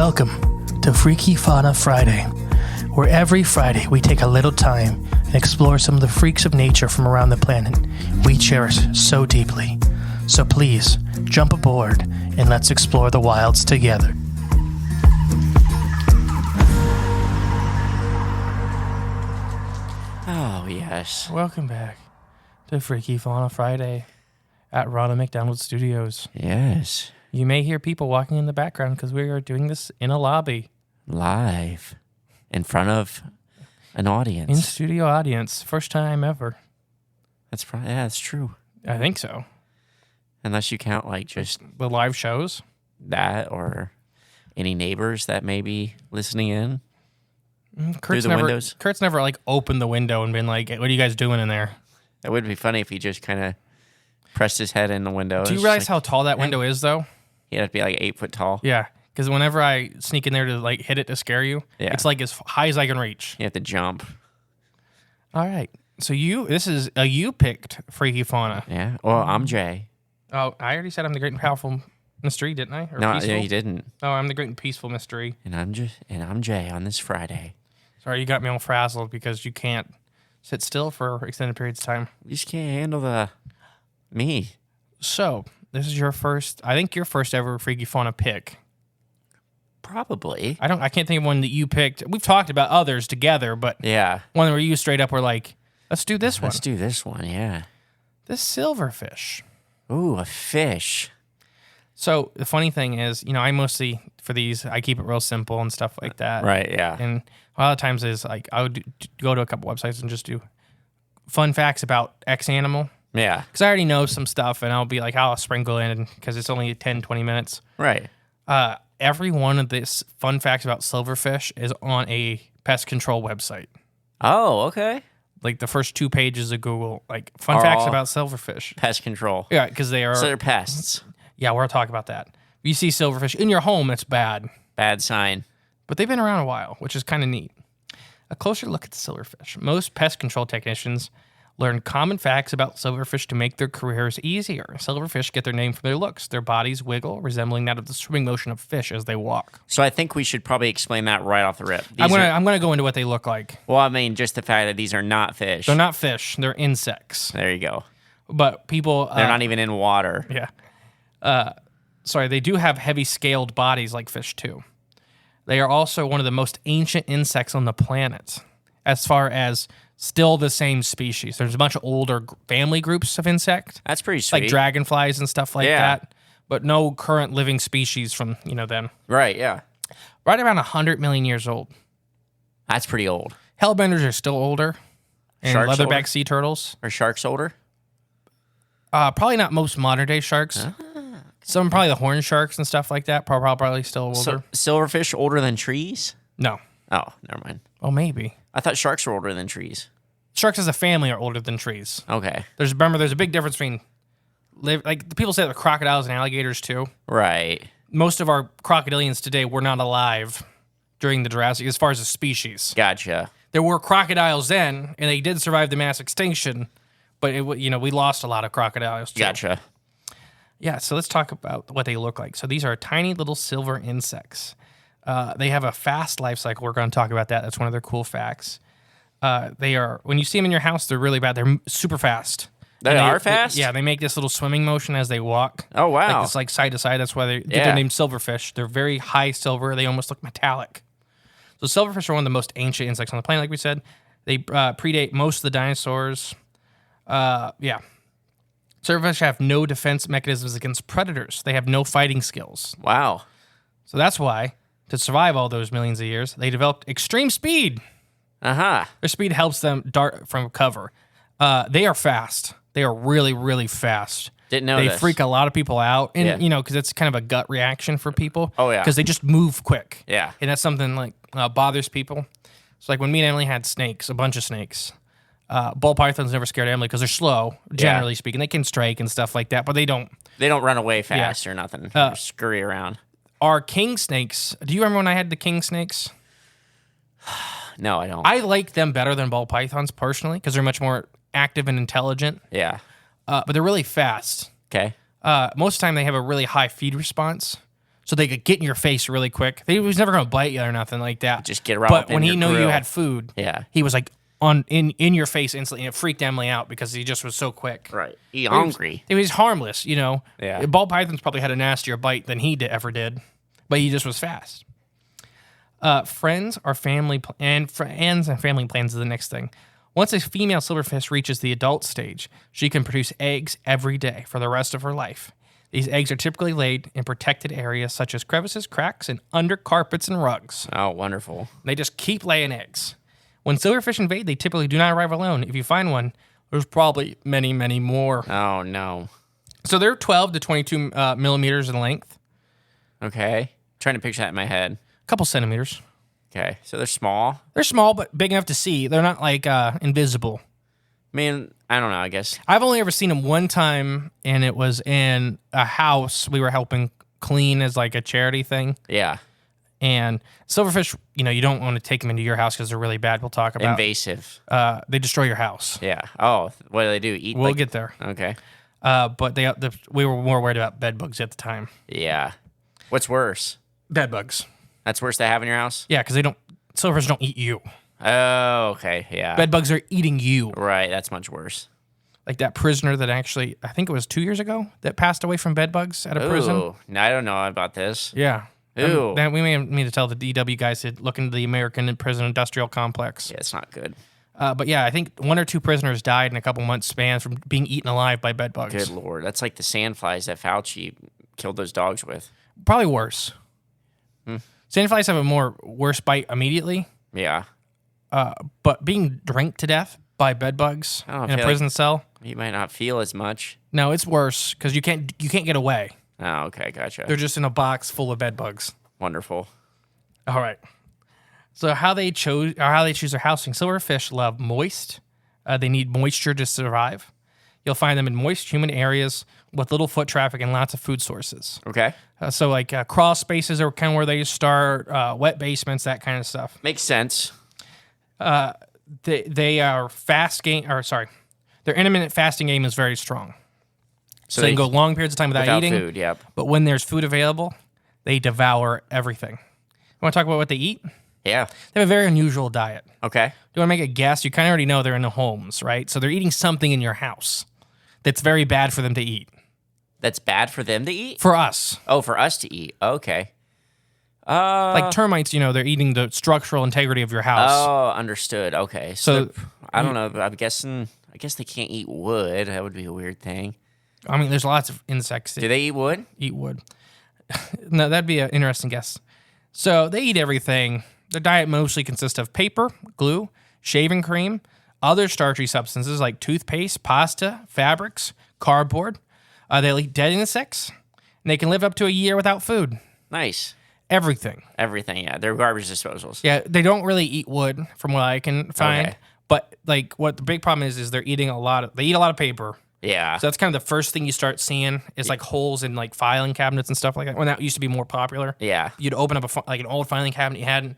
Welcome to Freaky Fauna Friday, where every Friday we take a little time and explore some of the freaks of nature from around the planet we cherish so deeply. So please, jump aboard and let's explore the wilds together. Oh, yes. Welcome back to Freaky Fauna Friday at Ronald McDonald Studios. Yes. You may hear people walking in the background because we are doing this in a lobby. Live. In front of an audience. In-studio audience. First time ever. That's probably, yeah, that's true. I think so. Unless you count, like, just The live shows? that or any neighbors that may be listening in Kurt's through the never, windows. Kurt's never, like, opened the window and been like, what are you guys doing in there? It would be funny if he just kind of pressed his head in the window. Do you realize how tall that window is, though? He'd have to be like 8 foot tall. Yeah, because whenever I sneak in there to, like, hit it to scare you, it's, like, as high as I can reach. You have to jump. All right. So you picked Freaky Fauna. Yeah. Well, I'm Jay. Oh, I already said I'm the great and powerful mystery, didn't I? Or No, peaceful? yeah, you didn't. Oh, I'm the great and peaceful mystery. And I'm Jay on this Friday. Sorry, you got me all frazzled because you can't sit still for extended periods of time. You just can't handle me. So, this is your first, I think your first ever Freaky Fauna pick. Probably. I can't think of one that you picked. We've talked about others together, but Yeah. one where you straight up were like, let's do this one. Let's do this one, yeah. This silverfish. Ooh, a fish. So the funny thing is, I mostly, for these, I keep it real simple and stuff like that. Right, yeah. And a lot of times is like, I would go to a couple websites and just do fun facts about X animal. Yeah. Because I already know some stuff and I'll be like, I'll sprinkle in because it's only 10, 20 minutes. Right. Every one of these fun facts about silverfish is on a pest control website. Oh, okay. Like the first 2 pages of Google, like fun facts about silverfish. Pest control. Yeah, because they are. So they're pests. Yeah, we'll talk about that. If you see silverfish in your home, it's bad. Bad sign. But they've been around a while, which is kind of neat. A closer look at the silverfish. Most pest control technicians learn common facts about silverfish to make their careers easier. Silverfish get their name from their looks. Their bodies wiggle, resembling that of the swimming motion of fish as they walk. So I think we should probably explain that right off the rip. I'm gonna go into what they look like. Well, I mean, just the fact that these are not fish. They're not fish. They're insects. There you go. But people... They're not even in water. Yeah. Sorry, they do have heavy scaled bodies like fish too. They are also one of the most ancient insects on the planet, as far as still the same species. There's a bunch of older family groups of insect, That's pretty sweet. like dragonflies and stuff like that, but no current living species from then. Right, yeah. Right around 100 million years old. That's pretty old. Hellbenders are still older, and Sharks leatherback older? sea turtles. Are sharks older? Probably not most modern day sharks. Some probably the horn sharks and stuff like that. Probably still older. So, silverfish older than trees? No. Oh, never mind. Oh, maybe. I thought sharks were older than trees. Sharks as a family are older than trees. Okay. There's a big difference between the people say that crocodiles and alligators too. Right. Most of our crocodilians today were not alive during the Jurassic as far as a species. Gotcha. There were crocodiles then, and they did survive the mass extinction, but we lost a lot of crocodiles too. Gotcha. Yeah, so let's talk about what they look like. So these are tiny little silver insects. They have a fast life cycle. We're going to talk about that. That's one of their cool facts. They are, when you see them in your house, they're really bad. They're super fast. They are fast? They make this little swimming motion as they walk. Oh, wow. It's like side to side. That's why they get their name silverfish. They're very high silver. They almost look metallic. So silverfish are one of the most ancient insects on the planet, like we said. They predate most of the dinosaurs. Silverfish have no defense mechanisms against predators. They have no fighting skills. Wow. So that's why, to survive all those millions of years, they developed extreme speed. Uh-huh. Their speed helps them dart from cover. They are fast. They are really, really fast. Didn't know They this. freak a lot of people out. And, because it's kind of a gut reaction for people. Oh, yeah. Because they just move quick. Yeah. And that's something like bothers people. So like when me and Emily had snakes, a bunch of snakes, ball pythons never scared Emily because they're slow, generally speaking. They can strike and stuff like that, but they don't. They don't run away fast or nothing. Or scurry around. Our king snakes, do you remember when I had the king snakes? No, I don't. I like them better than ball pythons personally because they're much more active and intelligent. Yeah. But they're really fast. Okay. Most of the time they have a really high feed response. so they could get in your face really quick. He was never going to bite you or nothing like that. Just get right But up in when he your knew you grill. had food, Yeah. he was like in your face instantly, and it freaked Emily out because he just was so quick. Right. He hungry. He was harmless, you know. Yeah. Ball pythons probably had a nastier bite than he ever did, but he just was fast. Friends and family plans is the next thing. Once a female silverfish reaches the adult stage, she can produce eggs every day for the rest of her life. These eggs are typically laid in protected areas such as crevices, cracks, and under carpets and rugs. Oh, wonderful. They just keep laying eggs. When silverfish invade, they typically do not arrive alone. If you find one, there's probably many, many more. Oh, no. So they're 12 to 22 millimeters in length. Okay. Trying to picture that in my head. A couple centimeters. Okay. So they're small. They're small, but big enough to see. They're not like invisible. I mean, I don't know, I guess. I've only ever seen them one time, and it was in a house we were helping clean as like a charity thing. Yeah. And silverfish, you know, you don't want to take them into your house because they're really bad. We'll talk about. Invasive. They destroy your house. Yeah. Oh, what do they do? Eat? We'll get there. Okay. But we were more worried about bed bugs at the time. Yeah. What's worse? Bed bugs. That's worse to have in your house? Yeah, because silverfish don't eat you. Oh, okay. Yeah. Bed bugs are eating you. Right. That's much worse. Like that prisoner that actually, I think it was 2 years ago, that passed away from bed bugs at a prison. Ooh. No, I don't know about this. Yeah. Ooh. Then we may need to tell the DW guys to look into the American Prison Industrial Complex. Yeah, it's not good. But yeah, I think 1 or 2 prisoners died in a couple months span from being eaten alive by bed bugs. Good Lord. That's like the sandflies that Fauci killed those dogs with. Probably worse. Sandflies have a worse bite immediately, Yeah. but being drank to death by bed bugs I don't in a feel prison cell, You might not feel as much. no, it's worse because you can't get away. Oh, okay. Gotcha. They're just in a box full of bed bugs. Wonderful. All right. So how they choose their housing? Silverfish love moist. They need moisture to survive. You'll find them in moist, humid areas with little foot traffic and lots of food sources. Okay. So like crawl spaces are kind of where they start, wet basements, that kind of stuff. Makes sense. They are their intermittent fasting game is very strong. So they can go long periods of time without eating. Food, yep. But when there's food available, they devour everything. You want to talk about what they eat? Yeah. They have a very unusual diet. Okay. Do you want to make a guess? You kind of already know they're in the homes, right? So they're eating something in your house that's very bad for them to eat. That's bad for them to eat? For us. Oh, for us to eat. Okay. Like termites, they're eating the structural integrity of your house. Oh, understood. Okay. So I don't know. I guess they can't eat wood. That would be a weird thing. I mean, there's lots of insects that Do they eat wood? eat wood. No, that'd be an interesting guess. So they eat everything. Their diet mostly consists of paper, glue, shaving cream, other starchy substances like toothpaste, pasta, fabrics, cardboard. They'll eat dead insects, and they can live up to a year without food. Nice. Everything. Everything, yeah. They're garbage disposals. Yeah, they don't really eat wood, from what I can find. Okay. But like, what the big problem is they're eating they eat a lot of paper. Yeah. So that's kind of the first thing you start seeing is like holes in like filing cabinets and stuff like that. When that used to be more popular. Yeah. You'd open up like an old filing cabinet you had,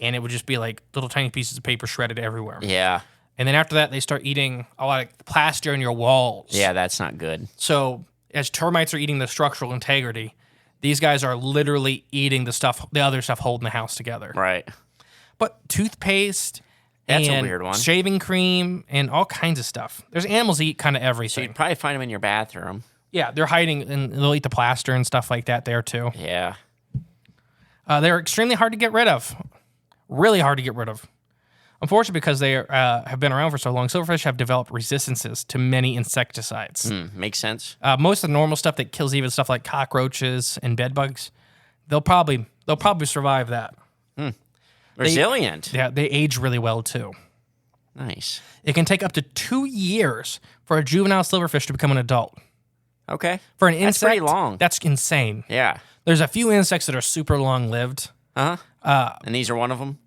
and it would just be like little tiny pieces of paper shredded everywhere. Yeah. And then after that, they start eating a lot of plaster in your walls. Yeah, that's not good. So as termites are eating the structural integrity, these guys are literally eating the other stuff holding the house together. Right. But toothpaste That's and a weird one. shaving cream and all kinds of stuff. There's animals that eat kind of So everything. you'd probably find them in your bathroom. Yeah, they're hiding and they'll eat the plaster and stuff like that there too. Yeah. They're extremely hard to get rid of. Really hard to get rid of. Unfortunately, because they have been around for so long, silverfish have developed resistances to many insecticides. Makes sense. Most of the normal stuff that kills even stuff like cockroaches and bed bugs, they'll probably survive that. Resilient. Yeah, they age really well too. Nice. It can take up to 2 years for a juvenile silverfish to become an adult. Okay. For an insect, That's pretty long. That's insane. Yeah. There's a few insects that are super long lived. Uh-huh. And these are one of them?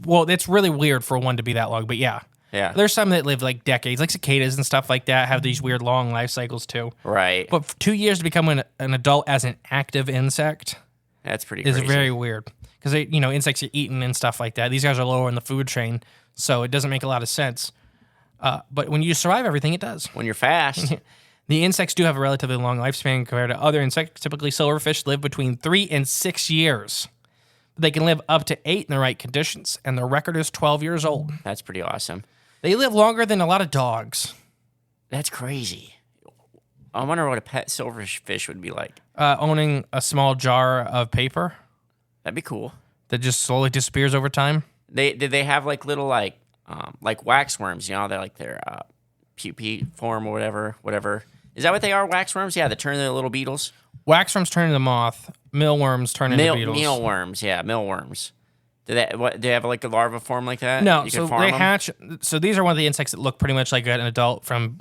Well, it's really weird for one to be that long, but yeah. Yeah. There's some that live like decades, like cicadas and stuff like that, have these weird long life cycles too. Right. But for 2 years to become an adult as an active insect That's pretty is crazy. very weird. Because insects are eaten and stuff like that. These guys are lower in the food chain, so it doesn't make a lot of sense. But when you survive everything, it does. When you're fast. The insects do have a relatively long lifespan compared to other insects. Typically, silverfish live between 3 and 6 years. They can live up to 8 in the right conditions, and their record is 12 years old. That's pretty awesome. They live longer than a lot of dogs. That's crazy. I wonder what a pet silverfish would be like. Owning a small jar of paper That'd be cool. that just slowly disappears over time. Did they have like little like waxworms? You know, they're like their pupae form or whatever. Is that what they are? Waxworms? Yeah, they turn into little beetles. Waxworms turn into moth. Mealworms turn into beetles. Mealworms, yeah, mealworms. Do they have like a larva form like that? No, You so can farm they them? hatch. So these are one of the insects that look pretty much like an adult from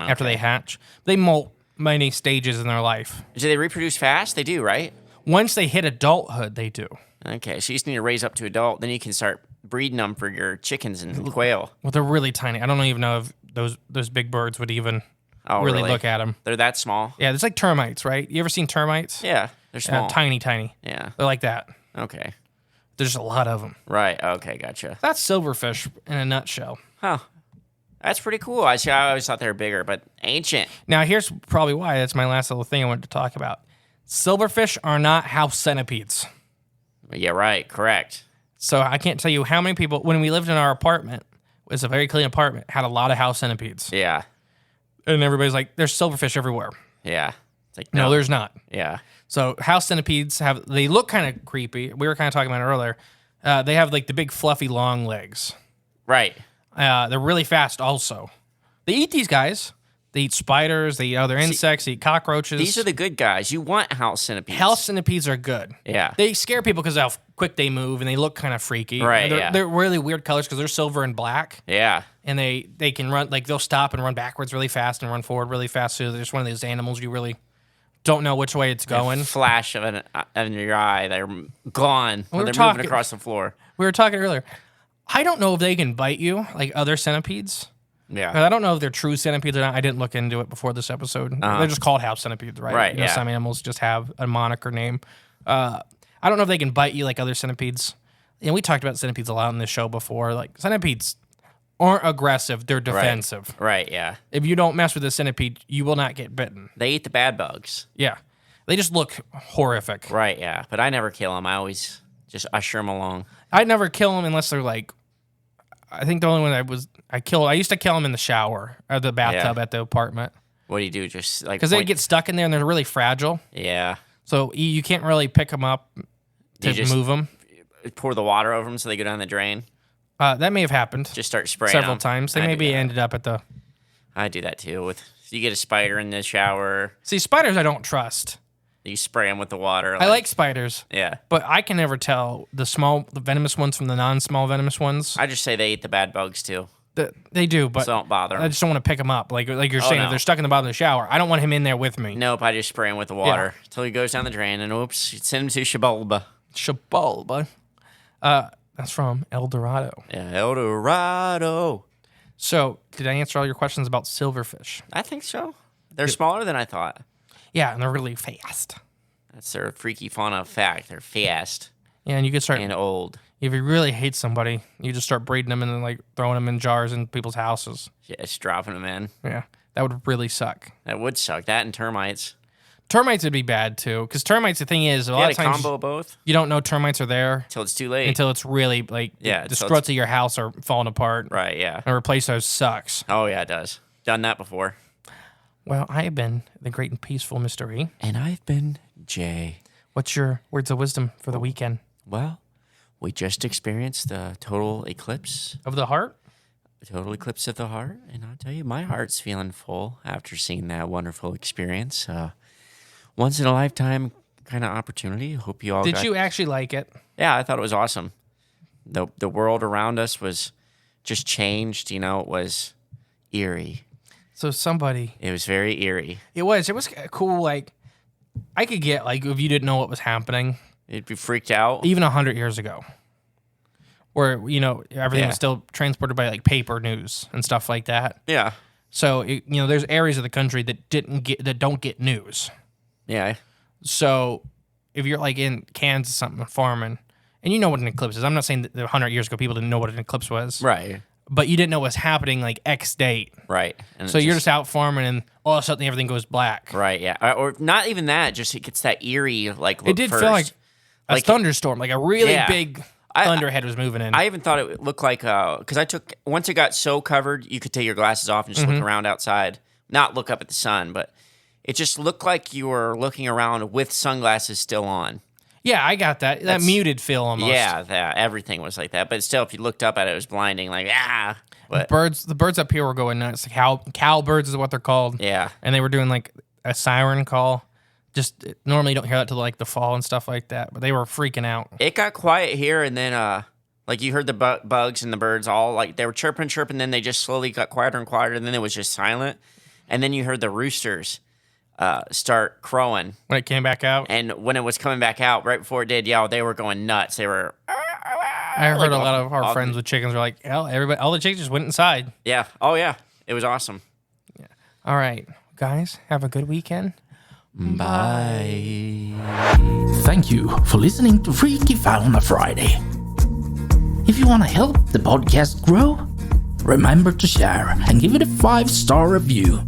after they hatch. They molt many stages in their life. Do they reproduce fast? They do, right? Once they hit adulthood, they do. Okay, so you just need to raise up to adult, then you can start breeding them for your chickens and quail. Well, they're really tiny. I don't even know if those big birds would even really look at them. They're that small? Yeah, it's like termites, right? You ever seen termites? Yeah, they're small. Tiny. Yeah. They're like that. Okay. There's a lot of them. Right. Okay. Gotcha. That's silverfish in a nutshell. Huh. That's pretty cool. I always thought they were bigger, but ancient. Now, here's probably why. That's my last little thing I wanted to talk about. Silverfish are not house centipedes. Yeah. Right. Correct. So I can't tell you how many people, when we lived in our apartment, it was a very clean apartment, had a lot of house centipedes. Yeah. And everybody's like, there's silverfish everywhere. Yeah. It's like No, there's not. Yeah. So house centipedes they look kind of creepy. We were kind of talking about it earlier. They have like the big fluffy long legs. Right. They're really fast also. They eat these guys. They eat spiders. They eat other insects. They eat cockroaches. These are the good guys. You want house centipedes. House centipedes are good. Yeah. They scare people because of how quick they move and they look kind of freaky. Right, They're really weird colors because they're silver and black. Yeah. And they can run, like they'll stop and run backwards really fast and run forward really fast. So they're just one of those animals you really don't know which way it's going. A flash of in your eye, they're gone when they're moving across the floor. We were talking earlier. I don't know if they can bite you like other centipedes. Yeah. I don't know if they're true centipedes or not. I didn't look into it before this episode. They're just called house centipedes, right? Right, You know, some animals just have a moniker name. I don't know if they can bite you like other centipedes. And we talked about centipedes a lot on this show before. Like centipedes aren't aggressive; they're defensive. Right. Yeah. If you don't mess with a centipede, you will not get bitten. They eat the bad bugs. Yeah, they just look horrific. Right. Yeah. But I never kill them. I always just usher them along. I'd never kill them unless they're like. I think the only one I used to kill them in the shower or the bathtub at the apartment. What do you do? Just like because they get stuck in there and they're really fragile. Yeah. So you can't really pick them up to move them. Pour the water over them so they go down the drain. That may have happened. Just start spraying several them. times. They maybe ended up at the. I do that too. You get a spider in the shower. See, spiders I don't trust. You spray them with the water. I like spiders. Yeah. But I can never tell the venomous ones from the non-small venomous ones. I just say they eat the bad bugs too. They do, but so don't bother them. I just don't want to pick them up. Like you're saying, if they're stuck in the bottom of the shower, I don't want him in there with me. Nope, I just spray him with the water until he goes down the drain, and oops, send him to Shabalba. Shabalba. That's from El Dorado. Yeah, El Dorado. So, did I answer all your questions about silverfish? I think so. They're smaller than I thought. Yeah, and they're really fast. That's their freaky fauna fact. They're fast. Yeah, and you can start and old. If you really hate somebody, you just start breeding them and then like throwing them in jars in people's houses. Yeah, just dropping them in. Yeah, that would really suck. That would suck. That and termites. Termites would be bad too, because termites. The thing is, a lot of times combo both. You don't know termites are there until it's too late. Until it's really like the struts of your house are falling apart. Right. Yeah. And replace those sucks. Oh yeah, it does. Done that before. Well, I have been the great and peaceful Mr. E. And I've been Jay. What's your words of wisdom for the weekend? Well, we just experienced the total eclipse of the heart. A total eclipse of the heart, and I'll tell you, my heart's feeling full after seeing that wonderful experience. Once in a lifetime kind of opportunity. Hope you all. Did you actually like it? Yeah, I thought it was awesome. The world around us was just changed. You know, it was eerie. So it was very eerie. It was cool. Like I could get like if you didn't know what was happening, you'd be freaked out. Even 100 years ago, where everything was still transported by like paper news and stuff like that. Yeah. So there's areas of the country that don't get news. Yeah. So if you're like in Kansas, something farming, and you know what an eclipse is. I'm not saying that 100 years ago people didn't know what an eclipse was. Right. but you didn't know what was happening like X date. Right. And So you're just out farming, and all of a sudden everything goes black. Right, yeah. Or not even that, just it gets that eerie, like, look It did first. feel like a Like, thunderstorm, like a really Yeah. big thunderhead was moving in. I even thought it looked like, because once it got so covered, you could take your glasses off and just look around outside, not look up at the sun, but it just looked like you were looking around with sunglasses still on. Yeah, I got that. That muted feel almost. Yeah, everything was like that. But still, if you looked up at it, it was blinding. Like, But, The birds up here were going nuts. Cowbirds is what they're called. yeah. And they were doing like a siren call. Just normally you don't hear that till like the fall and stuff like that. But they were freaking out. It got quiet here, and then, like, you heard the bugs and the birds all, like, they were chirping, then they just slowly got quieter and quieter, and then it was just silent. And then you heard the roosters start crowing. When it came back out. And when it was coming back out, right before it did, they were going nuts. They were... I heard a lot of our friends with chickens were like, hell, all the chickens just went inside. Yeah. Oh, yeah. It was awesome. Yeah. All right, guys, have a good weekend. Bye. Thank you for listening to Freaky Fauna Friday. If you want to help the podcast grow, remember to share and give it a 5-star review.